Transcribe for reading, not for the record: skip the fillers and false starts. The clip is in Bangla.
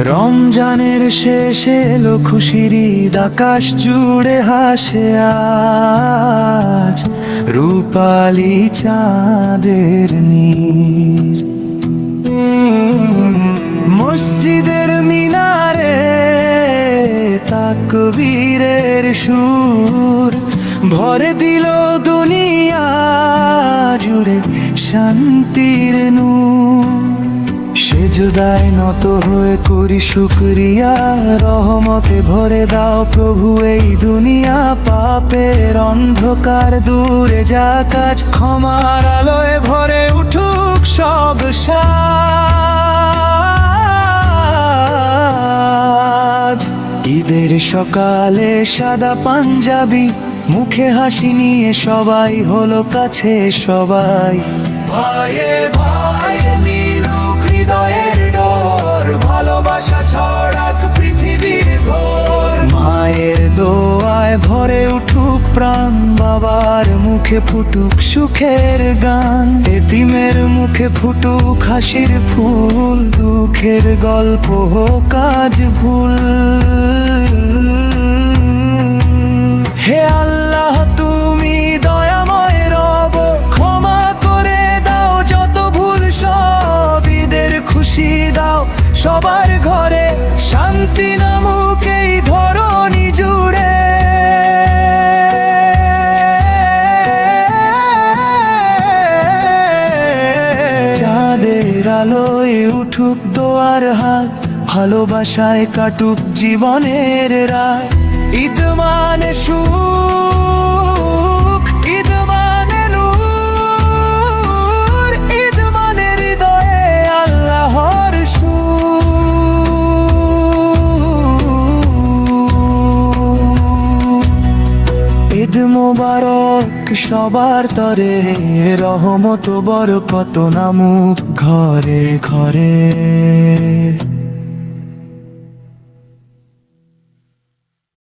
রমজানের শেষে এলো খুশির ঈদ, আকাশ জুড়ে হাসে আজ রূপালি চাঁদের নীর। মসজিদের মিনারে তাকবীরের সুর ভরে দিল দুনিয়া জুড়ে শান্তির নূর। সেজদায় নত হয়ে করি শুকরিয়া, রহমতে ভরে দাও প্রভু এই দুনিয়া। পাপের অন্ধকার দূরে যা কাজ, ক্ষমার আলোয় ভরে উঠুক সব সাজ। ঈদের সকালে সাদা পাঞ্জাবি, মুখে হাসি নিয়ে সবাই হলো কাছে সবাই। ভয়ে ভয়ে মিলুক হৃদয়ের ডোর, ভালোবাসা ছড়াক পৃথিবীর ঘোর। মায়ের দোয়ায় ভরে উঠুক প্রাণ, বাবার মুখে ফুটুক সুখের গান। এতিমের মুখে ফুটুক হাসির ফুল, দুঃখের গল্প হোক আজ ভুল। হে আল্লাহ তুমি দয়াময় রব, ক্ষমা করে দাও যত ভুল সব। ঈদের খুশি দাও সবার ঘরে, শান্তি নামুক এই ধরণী জুড়ে। চাঁদের আলোয় উঠুক দোয়ার হাত, ভালোবাসায় কাটুক জীবনের রাত। ঈদ মানে সুখ, ঈদ মানে নূর, ঈদ মানে হৃদয়ে আল্লাহর সুর। ঈদ মোবারক সবার তরে, রহমত বরকত নামুক ঘরে ঘরে।